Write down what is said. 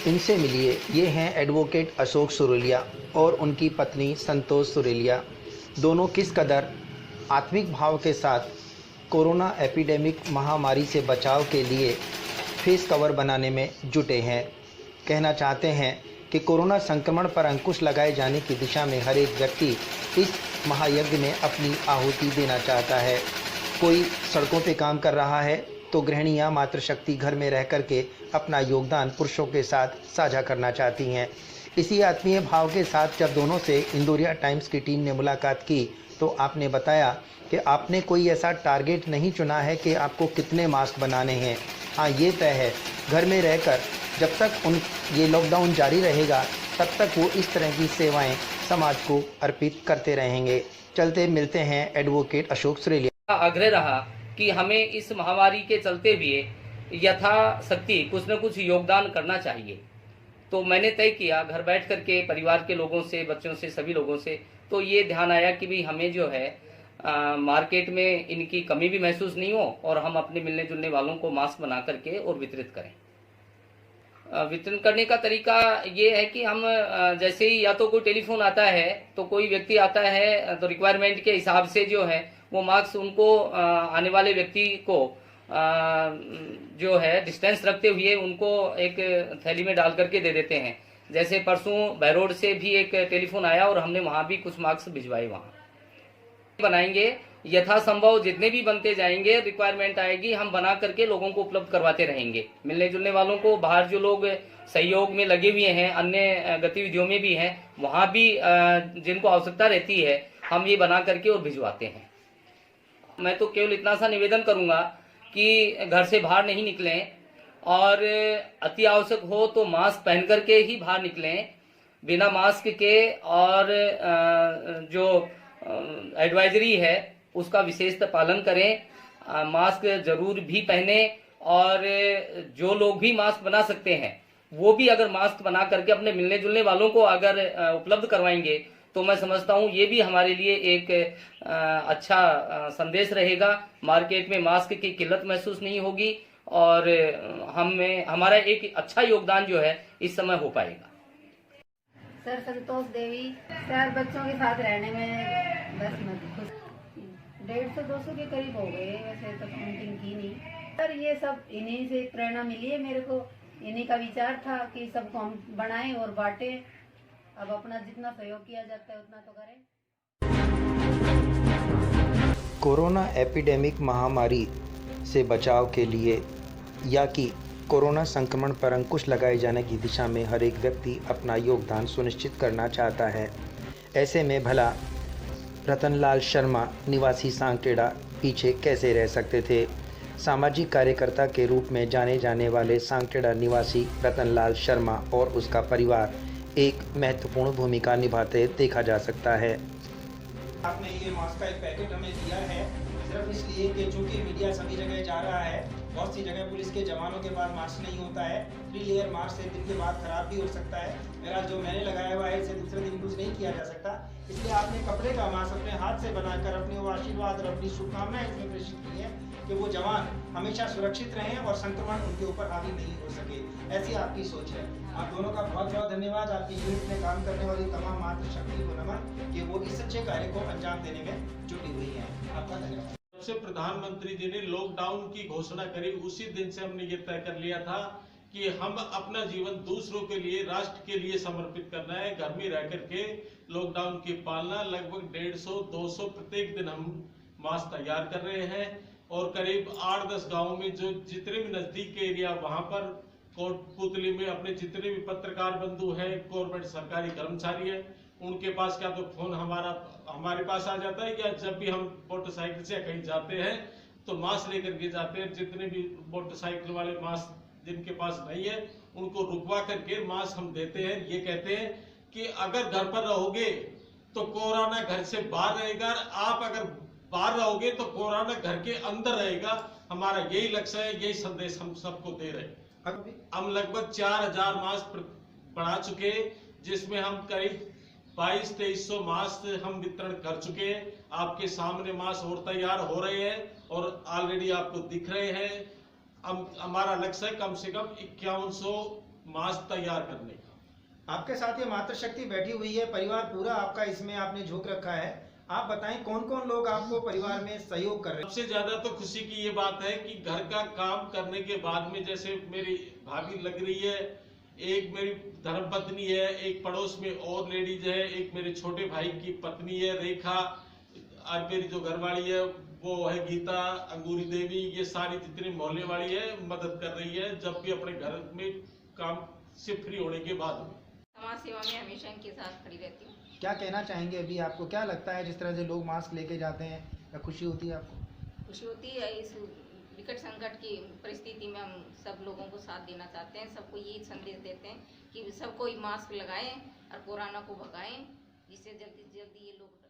इनसे मिलिए। ये हैं एडवोकेट अशोक सुरेलिया और उनकी पत्नी संतोष सुरेलिया। दोनों किस कदर आत्मिक भाव के साथ कोरोना एपिडेमिक महामारी से बचाव के लिए फेस कवर बनाने में जुटे हैं। कहना चाहते हैं कि कोरोना संक्रमण पर अंकुश लगाए जाने की दिशा में हर एक व्यक्ति इस महायज्ञ में अपनी आहुति देना चाहता है। कोई सड़कों पे काम कर रहा है तो गृहिणियाँ मातृशक्ति घर में रह कर के अपना योगदान पुरुषों के साथ साझा करना चाहती हैं। इसी आत्मीय भाव के साथ जब दोनों से इंदौरिया टाइम्स की टीम ने मुलाकात की तो आपने बताया कि आपने कोई ऐसा टारगेट नहीं चुना है कि आपको कितने मास्क बनाने हैं। हाँ, ये तय है घर में रहकर जब तक ये लॉकडाउन जारी रहेगा तब तक वो इस तरह की सेवाएं समाज को अर्पित करते रहेंगे। चलते मिलते हैं एडवोकेट अशोक सुरेलिया। आग्रह रहा कि हमें इस महामारी के चलते हुए यथाशक्ति कुछ न कुछ योगदान करना चाहिए। तो मैंने तय किया घर बैठ करके परिवार के लोगों से, बच्चों से, सभी लोगों से, तो ये ध्यान आया कि भाई हमें जो है मार्केट में इनकी कमी भी महसूस नहीं हो और हम अपने मिलने जुलने वालों को मास्क बना करके और वितरित करें। वितरण करने का तरीका ये है कि हम जैसे ही या तो कोई टेलीफोन आता है तो कोई व्यक्ति आता है तो रिक्वायरमेंट के हिसाब से जो है वो मास्क उनको आने वाले व्यक्ति को जो है डिस्टेंस रखते हुए उनको एक थैली में डाल करके दे देते हैं। जैसे परसों बहरोड से भी एक टेलीफोन आया और हमने वहां भी कुछ मास्क भिजवाए। वहां बनाएंगे यथासंभव जितने भी बनते जाएंगे, रिक्वायरमेंट आएगी हम बना करके लोगों को उपलब्ध करवाते रहेंगे। मिलने जुलने वालों को, बाहर जो लोग सहयोग में लगे हुए हैं, अन्य गतिविधियों में भी हैं, वहां भी जिनको आवश्यकता रहती है हम ये बना करके और भिजवाते हैं। मैं तो केवल इतना सा निवेदन करूंगा कि घर से बाहर नहीं निकलें और अति आवश्यक हो तो मास्क पहन करके ही बाहर निकलें। बिना मास्क के और जो एडवाइजरी है उसका विशेषतः पालन करें। मास्क जरूर भी पहने और जो लोग भी मास्क बना सकते हैं वो भी अगर मास्क बना करके अपने मिलने जुलने वालों को अगर उपलब्ध करवाएंगे तो मैं समझता हूं ये भी हमारे लिए एक अच्छा संदेश रहेगा। मार्केट में मास्क की किल्लत महसूस नहीं होगी और हमारा एक अच्छा योगदान जो है इस समय हो पाएगा। सर संतोष देवी, सर बच्चों के साथ रहने में बस मैं खुश 150-200 के करीब हो गए, वैसे तो काउंटिंग की नहीं। सर ये सब इन्हीं से प्रेरणा मिली है मेरे को, इन्हीं का विचार था कि सबको हम बनाएं और बांटें। अब अपना जितना सहयोग किया जाता है उतना तो करें। कोरोना एपिडेमिक महामारी से बचाव के लिए या कि कोरोना संक्रमण पर अंकुश लगाए जाने की दिशा में हर एक व्यक्ति अपना योगदान सुनिश्चित करना चाहता है। ऐसे में भला रतनलाल शर्मा निवासी सांकेड़ा पीछे कैसे रह सकते थे। सामाजिक कार्यकर्ता के रूप में जाने जाने वाले सांकेड़ा निवासी रतनलाल शर्मा और उसका परिवार एक महत्वपूर्ण भूमिका निभाते देखा जा सकता है। आपने ये मास्क का एक पैकेट हमें दिया है सिर्फ इसलिए कि चूंकि मीडिया सभी जगह जा रहा है, बहुत सी जगह पुलिस के जवानों के पास मास्क नहीं होता है, 3 लेयर मास्क से दिन के बाद खराब भी हो सकता है। मेरा जो मैंने लगाया हुआ है इसे दूसरे दिन यूज नहीं किया जा सकता, इसलिए आपने कपड़े का मास्क अपने हाथ से बनाकर अपने वो आशीर्वाद और अपनी शुभकामनाएं इसमें प्रेषित की है कि वो जवान हमेशा सुरक्षित रहें और संक्रमण उनके ऊपर हावी नहीं हो सके। ऐसी आपकी सोच है। आप दोनों का बहुत बहुत धन्यवाद। आपकी यूनिट में काम करने वाली तमाम मातृशक्ति को नमन कि वो इस अच्छे कार्य को अंजाम देने में जुटी हुई है। आपका धन्यवाद। जब से प्रधानमंत्री जी ने लॉकडाउन की घोषणा करी उसी दिन से हमने ये तय कर लिया था कि हम अपना जीवन दूसरों के लिए, राष्ट्र के लिए समर्पित करना है। घर में रह करके लॉकडाउन की पालना, लगभग 150-200 प्रत्येक दिन हम मास्क तैयार कर रहे हैं और करीब 8-10 गाँव में जो जितने भी नजदीक के एरिया वहां पर कोटपुतली में अपने जितने भी पत्रकार बंधु हैं, गवर्नमेंट सरकारी कर्मचारी हैं, उनके पास क्या तो फोन हमारे पास आ जाता है या जब भी हम मोटरसाइकिल से कहीं जाते हैं तो मास्क लेकर के जाते हैं। जितने भी मोटरसाइकिल वाले मास्क जिनके पास नहीं है उनको रुकवा करके मास्क हम देते हैं। ये कहते हैं कि अगर घर पर रहोगे तो कोरोना घर से बाहर रहेगा, आप अगर बाहर रहोगे तो कोरोना घर के अंदर रहेगा। हमारा यही लक्ष्य है, यही संदेश हम सबको दे रहे हैं। हम लगभग 4000 मास्क बढ़ा चुके हैं जिसमें हम करीब 2200-2300 मास्क हम वितरण कर चुके हैं। आपके सामने मास्क और तैयार हो रहे हैं और ऑलरेडी आपको दिख रहे हैं। हमारा लक्ष्य है कम से कम 5100 मास्क तैयार करने का। आपके साथ ये मातृशक्ति बैठी हुई है, परिवार पूरा आपका इसमें आपने झोंक रखा है। आप बताएं कौन कौन लोग आपको परिवार में सहयोग कर रहे हैं? सबसे ज्यादा तो खुशी की ये बात है कि घर का काम करने के बाद में, जैसे मेरी भाभी लग रही है, एक मेरी धर्मपत्नी है, एक पड़ोस में और लेडीज है, एक मेरे छोटे भाई की पत्नी है रेखा, और मेरी जो घरवाली है वो है गीता, अंगूरी देवी, ये सारी जितनी मोहल्ले वाली है मदद कर रही है, जब भी अपने घर में काम से फ्री होने के बाद में। समाज सेवा में हमेशा इनके साथ खड़ी रहती हूँ। क्या कहना चाहेंगे अभी? आपको क्या लगता है जिस तरह से लोग मास्क लेके जाते हैं, या खुशी होती है आपको? खुशी होती है, इस विकट संकट की परिस्थिति में हम सब लोगों को साथ देना चाहते हैं। सबको यही संदेश देते हैं कि सब कोई मास्क लगाएं और कोरोना को भगाएं, जिससे जल्दी से जल्दी ये लोग